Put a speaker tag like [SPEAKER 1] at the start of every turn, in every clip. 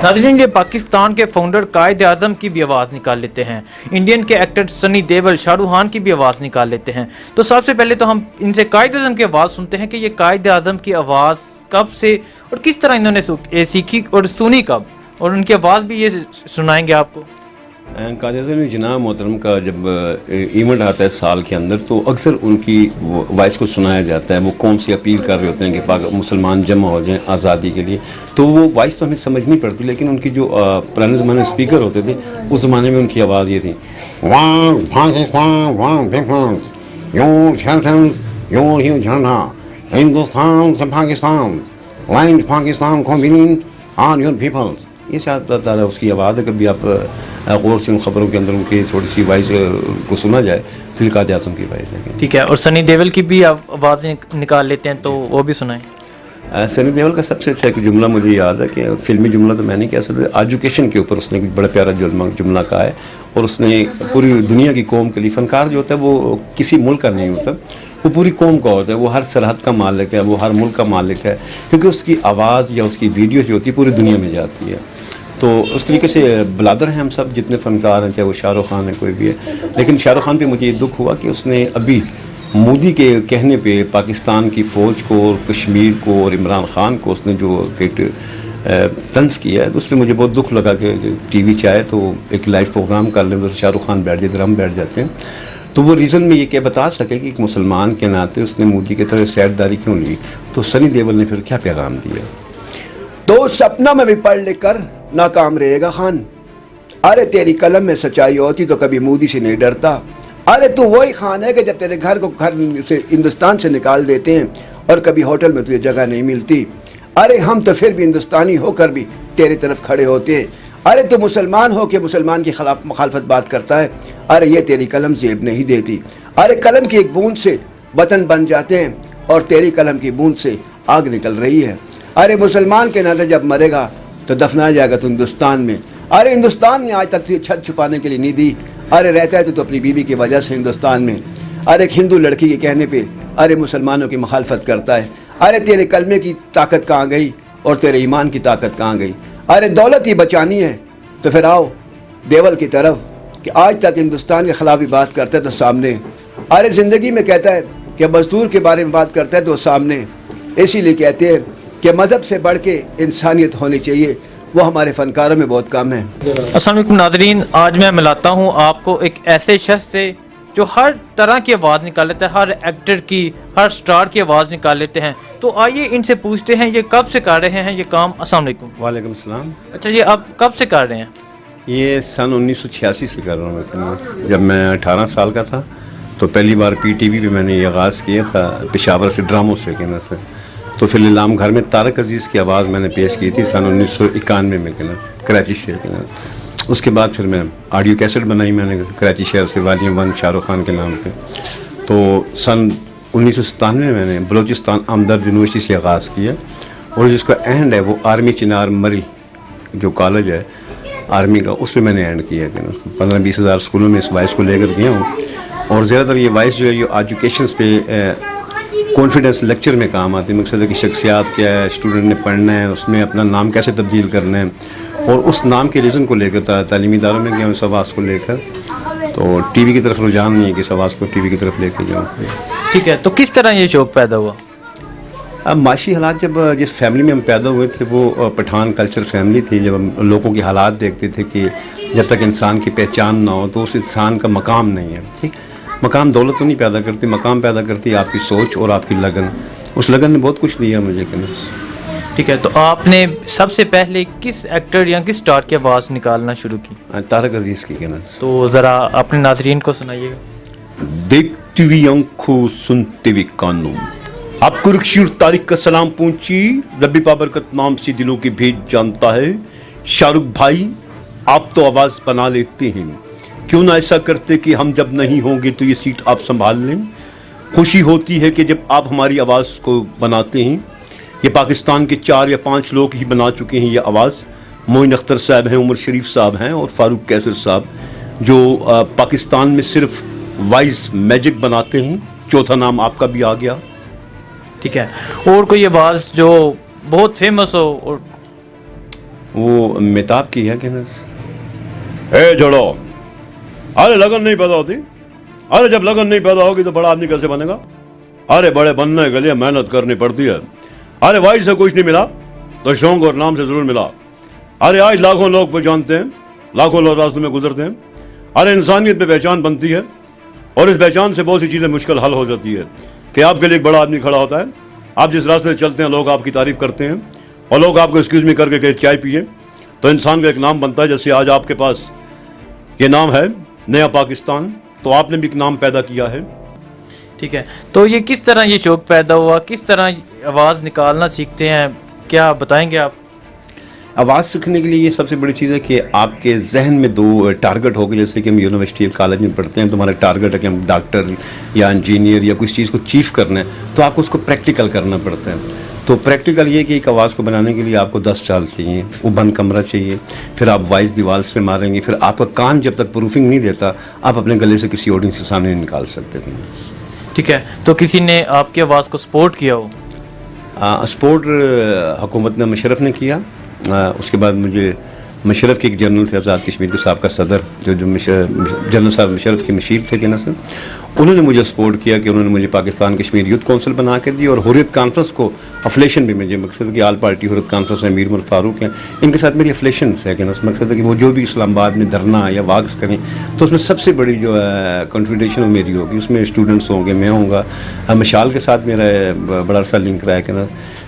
[SPEAKER 1] नाज़रीन, ये पाकिस्तान के फाउंडर कायद आज़म की भी आवाज़ निकाल लेते हैं, इंडियन के एक्टर सनी देओल, शाहरुख खान की भी आवाज़ निकाल लेते हैं। तो सबसे पहले तो हम इनसे कायद आज़म की आवाज़ सुनते हैं कि ये कायद आज़म की आवाज़ कब से और किस तरह इन्होंने सीखी और सुनी कब, और उनकी आवाज़ भी ये सुनाएंगे आपको।
[SPEAKER 2] कायद आज़म जनाब मोहतरम का जब इवेंट आता है साल के अंदर, तो अक्सर उनकी वॉइस को सुनाया जाता है। वो कौम से अपील कर रहे होते हैं कि मुसलमान जमा हो जाएं आज़ादी के लिए, तो वो वॉइस तो हमें समझ नहीं पड़ती, लेकिन उनकी जो पुराने ज़माने स्पीकर होते थे उस ज़माने में उनकी आवाज़ ये थी, हिंदुस्तान से Pakistan, land Pakistan continent on your people. ये चाहता है उसकी आवाज़ है। कभी आप गौर से उन खबरों के अंदर उनकी थोड़ी सी वॉइस को सुना जाए तो ये कायद आज़म की वॉइस है।
[SPEAKER 1] ठीक है, और सनी देओल की भी आवाज़ निकाल लेते हैं, तो वो भी सुनाएं।
[SPEAKER 2] सनी देओल का सबसे अच्छा एक जुमला मुझे याद है कि फिल्मी जुमला तो मैं नहीं कह सकता, एजुकेशन के ऊपर उसने बड़ा प्यारा जुमला कहा है, और उसने पूरी दुनिया की कौम के लिए, फनकार जो होता है वो किसी मुल्क का नहीं होता, वो पूरी कौम का होता है, वो हर सरहद का मालिक है, वो हर मुल्क का मालिक है, क्योंकि उसकी आवाज़ या उसकी वीडियो जो होती है पूरी दुनिया में जाती है। तो उस तरीके से बलादर हैं हम सब जितने फ़नकार हैं, चाहे वो शाहरुख खान है कोई भी है। लेकिन शाहरुख खान पे मुझे ये दुख हुआ कि उसने अभी मोदी के कहने पे पाकिस्तान की फ़ौज को और कश्मीर को और इमरान ख़ान को उसने जो तंज किया है, तो उस पर मुझे बहुत दुख लगा कि टीवी चाहे तो एक लाइव प्रोग्राम कर लें, तो शाहरुख खान बैठ जाते, हम बैठ जाते हैं। तो वो रीज़न में ये क्या बता सके कि एक मुसलमान के नाते उसने मोदी की तरह सैरदारी क्यों ली। तो सनी देओल ने फिर क्या पैगाम दिया?
[SPEAKER 3] तो सपना में भी पढ़ लिख कर नाकाम रहेगा खान, अरे तेरी कलम में सच्चाई होती तो कभी मोदी से नहीं डरता। अरे तू वही खान है कि जब तेरे घर से हिंदुस्तान से निकाल देते हैं और कभी होटल में तुझे जगह नहीं मिलती। अरे हम तो फिर भी हिंदुस्तानी होकर भी तेरी तरफ खड़े होते हैं। अरे तू मुसलमान हो के मुसलमान के खिलाफ मुखालफत बात करता है। अरे ये तेरी कलम जेब नहीं देती। अरे कलम की एक बूंद से वतन बन जाते हैं और तेरी कलम की बूंद से आग निकल रही है। अरे मुसलमान के नाते जब मरेगा तो दफनाया जाएगा तो हिंदुस्तान में। अरे हिंदुस्तान ने आज तक तुझे छत छुपाने के लिए नहीं दी। अरे रहता है तो अपनी बीवी की वजह से हिंदुस्तान में। अरे एक हिंदू लड़की के कहने पे अरे मुसलमानों की मुखालफत करता है। अरे तेरे कलमे की ताकत कहाँ गई और तेरे ईमान की ताकत कहाँ गई? अरे दौलत ही बचानी है तो फिर आओ देवल की तरफ कि आज तक हिंदुस्तान के ख़िलाफ़ भी बात करता है तो सामने। अरे ज़िंदगी में कहता है कि मज़दूर के बारे में बात करता है तो सामने। इसीलिए कहते हैं कि मज़हब से बढ़ के इंसानियत होनी चाहिए, वो हमारे फ़नकारों में बहुत कम है।
[SPEAKER 1] अस्सलाम वालेकुम नाज़रीन, आज मैं मिलाता हूँ आपको एक ऐसे शख्स से जो हर तरह की आवाज़ निकाल लेता है, हर एक्टर की, हर स्टार की आवाज़ निकाल लेते हैं। तो आइए इनसे पूछते हैं ये कब से कर रहे हैं ये काम। अस्सलाम वालेकुम।
[SPEAKER 2] वालेकुम सलाम।
[SPEAKER 1] अच्छा, ये आप कब से कर रहे हैं?
[SPEAKER 2] ये सन 1986 से कर रहा हूँ मैं। जब मैं 18 साल का था तो पहली बार PTV पे मैंने ये आगाज़ किया था, पेशावर से ड्रामों से कहना से। तो फिर नीलाम घर में तारक अजीज़ की आवाज़ मैंने पेश की थी सन 1991 में कहना, कराची से कहना। उसके बाद फिर मैं ऑडियो कैसेट बनाई मैंने कराची शहर से, वॉल्यूम 1 शाहरुख खान के नाम पे। तो सन 1997 में मैंने बलूचिस्तान हमदर्द यूनिवर्सिटी से आगाज़ किया, और जिसका एंड है वो आर्मी चिनार मरी जो कॉलेज है आर्मी का, उस पर मैंने एंड किया कि 15-20 हज़ार स्कूलों में इस वॉइस को लेकर गया हूँ। और ज़्यादातर ये वॉइस जो है ये एजुकेशन पे कॉन्फिडेंस लेक्चर में काम आती है। मकसद है कि शख्सियात क्या है, स्टूडेंट ने पढ़ना है, उसमें अपना नाम कैसे तब्दील करना है, और उस नाम के रीज़न को लेकर तालीमी इदारों में गया उस आवाज़ को लेकर। तो टीवी की तरफ रुझान नहीं है कि इस आवाज़ को टीवी की तरफ लेके जाऊँ।
[SPEAKER 1] ठीक है, तो किस तरह ये शौक़ पैदा हुआ?
[SPEAKER 2] अब माशी हालात, जब जिस फैमिली में हम पैदा हुए थे वो पठान कल्चर फैमिली थी। जब हम लोगों के हालात देखते थे कि जब तक इंसान की पहचान ना हो तो उस इंसान का मकाम नहीं है। ठीक, मकाम दौलत तो नहीं पैदा करती, मकाम पैदा करती है आपकी सोच और आपकी लगन। उस लगन ने बहुत कुछ दिया मुझे कहना।
[SPEAKER 1] ठीक है, तो आपने सबसे पहले किस एक्टर या किस स्टार की आवाज़ निकालना शुरू की?
[SPEAKER 2] तारक अजीज़ की कहना।
[SPEAKER 1] तो ज़रा अपने नाज़रीन को सुनाइएगा।
[SPEAKER 2] देखती हुई आंखों सुनते हुए कानों, आपको रक्षी तारिक का सलाम पहुंची। रब्बी बाबरकत नाम से दिलों के भेद जानता है। शाहरुख भाई आप तो आवाज़ बना लेते हैं, क्यों ना ऐसा करते कि हम जब नहीं होंगे तो ये सीट आप संभाल लें। खुशी होती है कि जब आप हमारी आवाज़ को बनाते हैं। ये पाकिस्तान के 4 या 5 लोग ही बना चुके हैं ये आवाज़। मोइन अख्तर साहब हैं, उमर शरीफ साहब हैं और फारूक कैसर साहब, जो पाकिस्तान में सिर्फ वाइज मैजिक बनाते हैं। चौथा नाम आपका भी आ गया।
[SPEAKER 1] ठीक है, और कोई आवाज़ जो बहुत फेमस हो? और
[SPEAKER 2] وہ میتاب کی ہے کہ نا اے جڑو ارے لگن نہیں پیدا ہوتی, ارے جب لگن نہیں پیدا ہوگی تو بڑا آدمی کیسے بنے گا, ارے بڑے بننے کے لیے محنت کرنی پڑتی ہے, ارے وائی سے کچھ نہیں ملا تو شوق اور نام سے ضرور ملا, ارے آج لاکھوں لوگ پہچانتے ہیں, لاکھوں لوگ راستوں میں گزرتے ہیں, ارے انسانیت میں پہچان بنتی ہے اور اس پہچان سے بہت سی چیزیں مشکل حل ہو جاتی ہے کہ آپ کے لیے ایک بڑا آدمی کھڑا ہوتا ہے, آپ جس راستے سے چلتے ہیں لوگ آپ کی تعریف کرتے ہیں اور لوگ آپ کو ایکسکیوز می کر کے کہ چائے پیئے, تو انسان کا ایک نام بنتا ہے. جیسے آج آپ کے پاس یہ نام ہے نیا پاکستان, تو آپ نے بھی ایک نام پیدا کیا ہے.
[SPEAKER 1] ٹھیک ہے, تو یہ کس طرح یہ شوق پیدا ہوا, کس طرح آواز نکالنا سیکھتے ہیں, کیا بتائیں گے آپ؟
[SPEAKER 2] آواز سیکھنے کے لیے یہ سب سے بڑی چیز ہے کہ آپ کے ذہن میں دو ٹارگٹ ہوگی. جیسے کہ ہم یونیورسٹی اور کالج میں پڑھتے ہیں تو ہمارا ٹارگٹ ہے کہ ہم ڈاکٹر یا انجینئر یا کچھ چیز کو چیف کرنا ہے, تو آپ کو اس کو پریکٹیکل کرنا پڑتا ہے. تو پریکٹیکل یہ کہ ایک آواز کو بنانے کے لیے آپ کو 10 سال چاہیے, وہ بند کمرہ چاہیے, پھر آپ وائس دیوال سے ماریں گے, پھر آپ کا کان جب تک پروفنگ نہیں دیتا آپ اپنے گلے سے کسی آڈینس کے سامنے نہیں نکال سکتے تھے.
[SPEAKER 1] ٹھیک ہے, تو کسی نے آپ کی آواز کو سپورٹ کیا ہو؟
[SPEAKER 2] سپورٹ حکومت نے مشرف نے کیا. اس کے بعد مجھے مشرف کے ایک جنرل تھے آزاد کشمیر کے سابقہ صدر, جو جنرل صاحب مشرف کے مشیر تھے کہ نا سر, انہوں نے مجھے سپورٹ کیا کہ انہوں نے مجھے پاکستان کشمیر یوتھ کونسل بنا کے دی, اور حریت کانفرنس کو افلیشن بھی مجھے مقصد کہ آل پارٹی حریت کانفرنس ہے, میر عمر فاروق ہیں, ان کے ساتھ میری افلیشنس ہے کہ نا مقصد ہے کہ وہ جو بھی اسلام آباد میں دھرنا یا واکس کریں تو اس میں سب سے بڑی جو ہے کنفیڈریشن وہ میری ہوگی. اس میں اسٹوڈنٹس ہوں گے, میں ہوں گا, مشال کے ساتھ میرا بڑا عرصہ لنک رہا ہے کہ نا.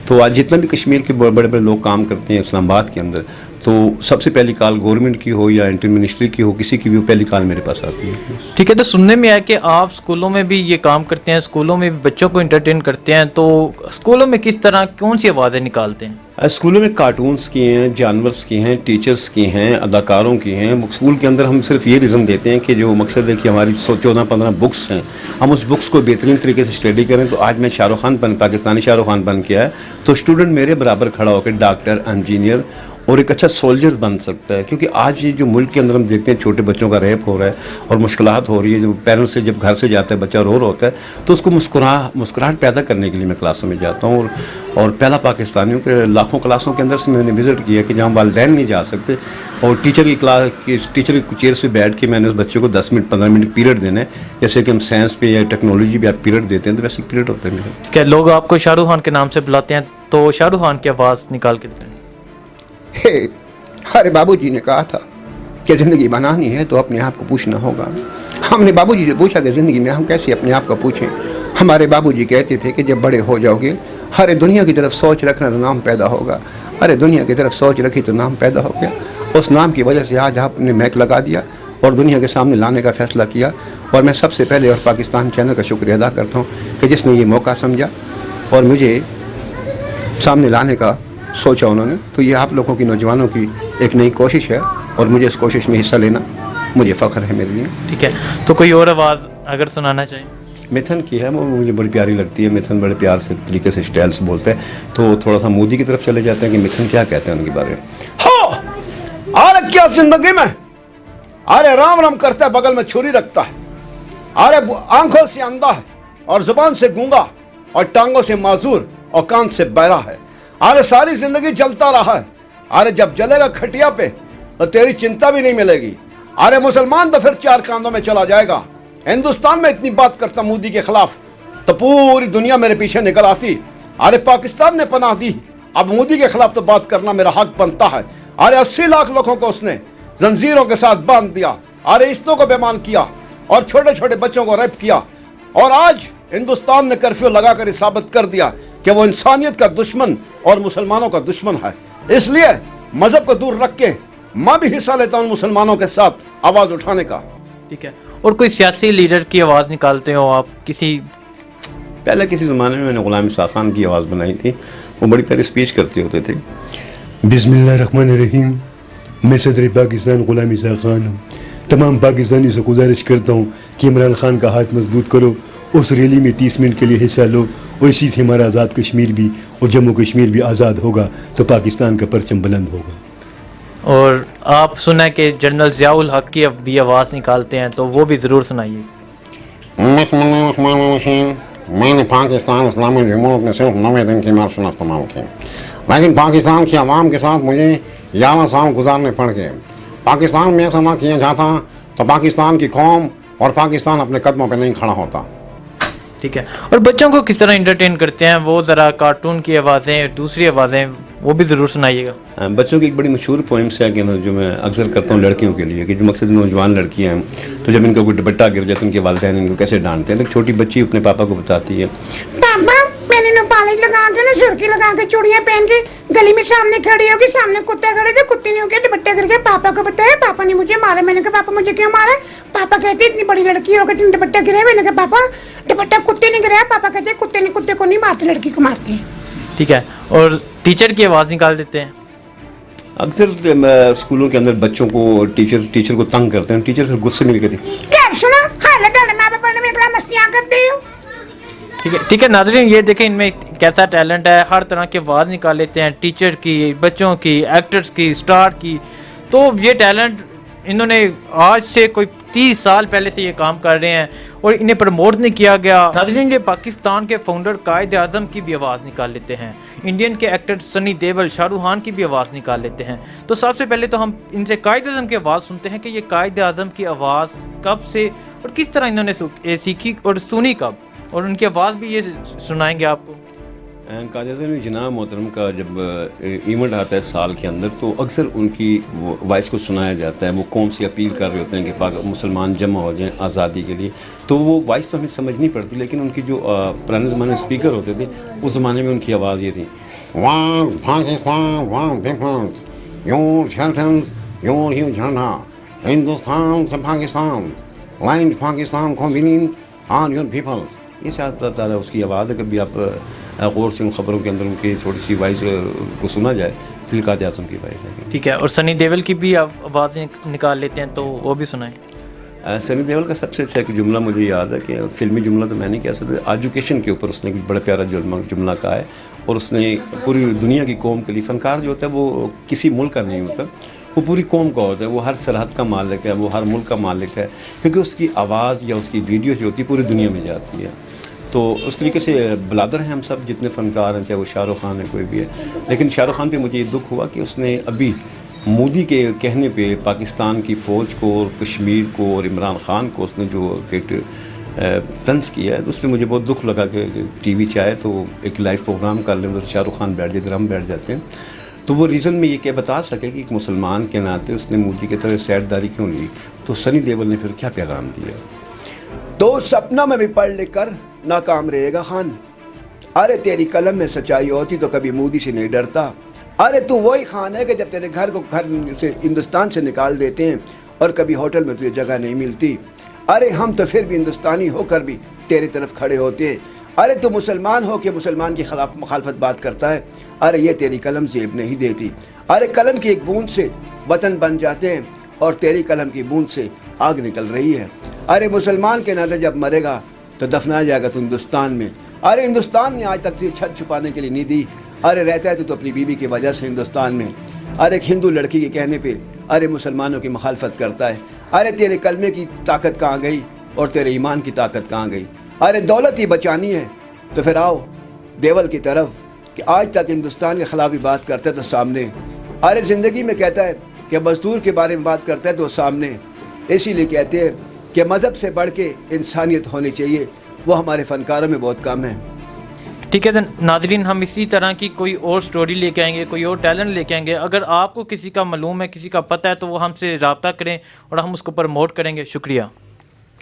[SPEAKER 2] تو آج جتنا بھی کشمیر کے بڑے بڑے لوگ کام کرتے ہیں اسلام آباد کے اندر, تو سب سے پہلی کال گورنمنٹ کی ہو یا انٹر منسٹری کی ہو, کسی کی بھی پہلی کال میرے پاس آتی ہے.
[SPEAKER 1] ٹھیک ہے, تو سننے میں آیا کہ آپ اسکولوں میں بھی یہ کام کرتے ہیں, اسکولوں میں بھی بچوں کو انٹرٹین کرتے ہیں, تو اسکولوں میں کس طرح کون سی آوازیں نکالتے ہیں؟
[SPEAKER 2] اسکولوں میں کارٹونس کی ہیں, جانورس کی ہیں, ٹیچرس کی ہیں, اداکاروں کی ہیں. اسکول کے اندر ہم صرف یہ ریزن دیتے ہیں کہ جو مقصد ہے کہ ہماری 14-15 بکس ہیں, ہم اس بکس کو بہترین طریقے سے اسٹڈی کریں. تو آج میں شاہ رخ خان پاکستانی شاہ رخ خان بن کے آیا, تو اسٹوڈنٹ میرے برابر کھڑا ہو کے ڈاکٹر, انجینئر اور ایک اچھا سولجر بن سکتا ہے. کیونکہ آج یہ جو ملک کے اندر ہم دیکھتے ہیں چھوٹے بچوں کا ریپ ہو رہا ہے اور مشکلات ہو رہی ہے, جو پیرنٹس سے جب گھر سے جاتا ہے بچہ رو رہا ہوتا ہے, تو اس کو مسکراہٹ پیدا کرنے کے لیے میں کلاسوں میں جاتا ہوں. اور پہلا پاکستانیوں کے لاکھوں کلاسوں کے اندر سے میں نے وزٹ کیا کہ جہاں والدین نہیں جا سکتے, اور ٹیچر کی چیئر سے بیٹھ کے میں نے اس بچے کو 10 منٹ 15 منٹ پیریڈ دینا ہے. جیسے کہ ہم سائنس پہ یا ٹیکنالوجی پہ آپ پیریڈ دیتے ہیں تو ویسے پیریڈ ہوتا ہے میرا.
[SPEAKER 1] کیا لوگ آپ کو شاہ رخ خان کے نام سے بلاتے ہیں, تو شاہ رخ خان کی آواز نکال کے دکھائیں.
[SPEAKER 3] ارے بابو جی نے کہا تھا کہ زندگی بنانی ہے تو اپنے آپ کو پوچھنا ہوگا. ہم نے بابو جی سے پوچھا کہ زندگی میں ہم کیسے اپنے آپ کو پوچھیں. ہمارے بابو جی کہتے تھے کہ جب بڑے ہو جاؤ گے, ارے دنیا کی طرف سوچ رکھنا تو نام پیدا ہوگا. ارے دنیا کی طرف سوچ رکھی تو نام پیدا ہو گیا. اس نام کی وجہ سے آج آپ نے میک لگا دیا اور دنیا کے سامنے لانے کا فیصلہ کیا. اور میں سب سے پہلے اور پاکستان چینل کا شکریہ ادا کرتا ہوں کہ جس نے یہ موقع سمجھا اور مجھے سامنے لانے کا سوچا انہوں نے. تو یہ آپ لوگوں کی, نوجوانوں کی ایک نئی کوشش ہے, اور مجھے اس کوشش میں حصہ لینا مجھے فخر ہے میرے لیے.
[SPEAKER 1] ٹھیک ہے, تو کوئی اور آواز اگر سنانا چاہیں؟
[SPEAKER 2] میتھن کی ہے, وہ مجھے بڑی پیاری لگتی ہے. میتھن بڑے پیار سے طریقے سے اسٹائل سے بولتے ہیں, تو تھوڑا سا مودی کی طرف چلے جاتے ہیں کہ میتھن کیا کہتے ہیں ان کے بارے میں.
[SPEAKER 3] ارے کیا زندگی میں, ارے رام رام کرتا ہے, بغل میں چھری رکھتا ہے, ارے آنکھوں سے اندھا ہے اور زبان سے گونگا اور ٹانگوں سے معذور اور کان سے بہرا ہے. ارے ساری زندگی جلتا رہا ہے, ارے جب جلے گا کھٹیا پہ تو تیری چنتا بھی نہیں ملے گی. ارے مسلمان تو پھر 4 کاندوں میں چلا جائے گا. ہندوستان میں اتنی بات کرتا مودی کے خلاف تو پوری دنیا میرے پیچھے نکل آتی. ارے پاکستان نے پناہ دی, اب مودی کے خلاف تو بات کرنا میرا حق بنتا ہے. ارے 80 لاکھ لوگوں کو اس نے زنجیروں کے ساتھ باندھ دیا, ارے عزتوں کو بیمان کیا اور چھوٹے چھوٹے بچوں کو ریپ کیا. اور آج ہندوستان نے کرفیو لگا کر ثابت کر دیا کہ وہ انسانیت کا دشمن اور مسلمانوں کا دشمن ہے. اس لیے مذہب کو دور رکھ کے میں بھی حصہ لیتا ہوں مسلمانوں کے ساتھ آواز اٹھانے کا.
[SPEAKER 1] ٹھیک ہے, اور کوئی سیاسی لیڈر کی آواز نکالتے ہو آپ کسی؟
[SPEAKER 2] پہلے کسی زمانے میں نے غلام اسحاق خان کی آواز بنائی تھی, وہ بڑی پیاری اسپیچ کرتے ہوتے تھے.
[SPEAKER 4] بسم اللہ الرحمن الرحیم. میں صدر پاکستان غلام اسحاق خان ہوں. تمام پاکستانی سے گزارش کرتا ہوں کہ عمران خان کا ہاتھ مضبوط کرو, اس ریلی میں 30 منٹ کے لیے حصہ لو, اور اسی سے ہمارا آزاد کشمیر بھی اور جموں کشمیر بھی آزاد ہوگا, تو پاکستان کا پرچم بلند ہوگا.
[SPEAKER 1] اور آپ سنا کہ جنرل ضیاء الحق کی بھی آواز نکالتے ہیں, تو وہ بھی ضرور سنائیے.
[SPEAKER 5] بسم اللہ الرحمن الرحیم. میں نے پاکستان اسلامی جمہوریت میں صرف 90 دن کی مارشل استعمال کی, لیکن پاکستان کی عوام کے ساتھ مجھے 11 साल गुजारने पड़ गए। पाकिस्तान में ऐसा ना किया जाता तो पाकिस्तान की कौम और पाकिस्तान अपने कदमों पे नहीं खड़ा होता।
[SPEAKER 1] ठीक है, और बच्चों को किस तरह इंटरटेन करते हैं वो ज़रा कार्टून की आवाज़ें, दूसरी आवाज़ें वो भी ज़रूर सुनाइएगा।
[SPEAKER 2] बच्चों की एक बड़ी मशहूर पोइम्स है कि जो मैं अक्सर करता हूँ लड़कियों के लिए, कि जो मकसद नौजवान लड़कियाँ हैं तो जब इनका कोई दुपट्टा गिर जाए तो उनके वालिदैन इनको कैसे डांटते हैं। एक छोटी बच्ची अपने पापा को बताती है,
[SPEAKER 6] पापा मैंने ना पालिश लगा के ना सुर्खी लगा के चूड़ियाँ पहन के गली में सामने खड़ी होगी, सामने कुत्ते खड़े थे, कुत्ते ने होकर दुपट्टा गिर गया, पापा को बताया, पापा ने मुझे मारा। मैंने कहा पापा मुझे क्यों मारा? पापा कहते इतनी बड़ी लड़की हो गई तुम दुपट्टा गिराया। मैंने कहा पापा दुपट्टा कुत्ते ने गिराया। पापा कहते कुत्ते को नहीं मारते, लड़की को मारते हैं।
[SPEAKER 1] ठीक है, और टीचर की आवाज़ निकाल देते हैं।
[SPEAKER 2] अक्सर स्कूलों के अंदर बच्चों को टीचर को तंग करते हैं, टीचर फिर गुस्से में कहती
[SPEAKER 6] क्या सुना हालत है माँ बाप में इतना मस्तियाँ करते हो।
[SPEAKER 1] ठीक है नाज़रीन, ये देखें इनमें कैसा टैलेंट है, हर तरह की आवाज़ निकाल लेते हैं, टीचर की, बच्चों की, एक्टर्स की, स्टार की। तो ये टैलेंट इन्होंने आज से कोई 30 साल पहले से ये काम कर रहे हैं और इन्हें प्रमोट नहीं किया गया। नाज़रीन, ये पाकिस्तान के फाउंडर कायद आज़म की भी आवाज़ निकाल लेते हैं, इंडियन के एक्टर सनी देओल, शाहरुख खान की भी आवाज़ निकाल लेते हैं। तो सबसे पहले तो हम इनसे कायद आज़म की आवाज़ सुनते हैं कि ये कायद आज़म की आवाज़ कब से और किस तरह इन्होंने सीखी और सुनी कब, और उनकी आवाज़ भी ये सुनाएंगे आपको।
[SPEAKER 2] कायद आज़म जनाब मोहतरम का जब इवेंट आता है साल के अंदर तो अक्सर उनकी वॉइस को सुनाया जाता है। वो कौम से अपील कर रहे होते हैं कि मुसलमान जमा हो जाएं आज़ादी के लिए, तो वो वॉइस तो हमें समझ नहीं पड़ती, लेकिन उनकी जो पुराने ज़माने में स्पीकर होते थे उस ज़माने में उनकी आवाज़ ये थी,
[SPEAKER 5] One Pakistan, one people, your shelters, your huge झंडा, हिंदुस्तान से Pakistan, land Pakistan convenient on your people।
[SPEAKER 2] ये शायद बता रहा उसकी आवाज़ है। कभी आप गौर से उन खबरों के अंदर उनकी थोड़ी सी वॉइस को सुना जाए तो ये कायद आज़म की वॉइस है।
[SPEAKER 1] ठीक है, और सनी देओल की भी आप आवाज़ निकाल लेते हैं तो वो भी सुनाएं।
[SPEAKER 2] सनी देओल का सबसे अच्छा एक जुमला मुझे याद है कि फिल्मी जुमला तो मैं नहीं कह सकता, एजुकेशन के ऊपर उसने एक बड़ा प्यारा जुमला कहा है और उसने पूरी दुनिया की कौम के लिए, फनकार जो होता है वो किसी मुल्क का नहीं होता, वो पूरी कौम का होता है, वो हर सरहद का मालिक है, वो हर मुल्क का मालिक है, क्योंकि उसकी आवाज़ या उसकी वीडियो जो होती है पूरी दुनिया में जाती है। तो उस तरीके से बलादर हैं हम सब जितने फ़नकार हैं, चाहे वो शाहरुख खान है कोई भी है। लेकिन शाहरुख खान पे मुझे ये दुख हुआ कि उसने अभी मोदी के कहने पे पाकिस्तान की फ़ौज को और कश्मीर को और इमरान ख़ान को उसने जो तंज किया है, तो उस पर मुझे बहुत दुख लगा कि टीवी चाहे तो एक लाइव प्रोग्राम कर लें, तो शाहरुख खान बैठ जाते, हम बैठ जाते हैं। तो वो रीज़न में ये क्या बता सके कि एक मुसलमान के नाते उसने मोदी की तरह सैरदारी क्यों ली, तो सनी देओल ने फिर क्या पैगाम दिया।
[SPEAKER 3] तो सपना में भी पढ़ लिख कर नाकाम रहेगा खान, अरे तेरी कलम में सच्चाई होती तो कभी मोदी से नहीं डरता। अरे तू वही खान है कि जब तेरे घर से हिंदुस्तान से निकाल देते हैं और कभी होटल में तुझे जगह नहीं मिलती। अरे हम तो फिर भी हिंदुस्तानी होकर भी तेरी तरफ खड़े होते हैं। अरे तू मुसलमान हो कि मुसलमान के खिलाफ मुखालफत बात करता है। अरे ये तेरी कलम जेब नहीं देती। अरे कलम की एक बूंद से वतन बन जाते हैं और तेरी कलम की बूंद से आग निकल रही है। अरे मुसलमान के नाते जब मरेगा तो दफनाया जाएगा तो हिंदुस्तान में। अरे हिंदुस्तान ने आज तक तुझे छत छुपाने के लिए नहीं दी। अरे रहता है तो अपनी बीवी की वजह से हिंदुस्तान में। अरे एक हिंदू लड़की के कहने पे अरे मुसलमानों की मुखालफत करता है। अरे तेरे कलमे की ताकत कहाँ गई और तेरे ईमान की ताकत कहाँ गई। अरे दौलत ही बचानी है तो फिर आओ देवल की तरफ कि आज तक हिंदुस्तान के ख़िलाफ़ भी बात करता है तो सामने। अरे ज़िंदगी में कहता है कि मज़दूर के बारे में बात करता है तो सामने। इसीलिए कहते हैं कि मज़हब से बढ़ के इंसानियत होनी चाहिए, वो हमारे फ़नकारों में बहुत कम है।
[SPEAKER 1] ठीक है, तो नाजरीन हम इसी तरह की कोई और स्टोरी लेके आएंगे, कोई और टैलेंट लेके आएंगे। अगर आपको किसी का मालूम है, किसी का पता है तो वो हमसे रब्ता करें और हम उसको प्रमोट करेंगे। शुक्रिया।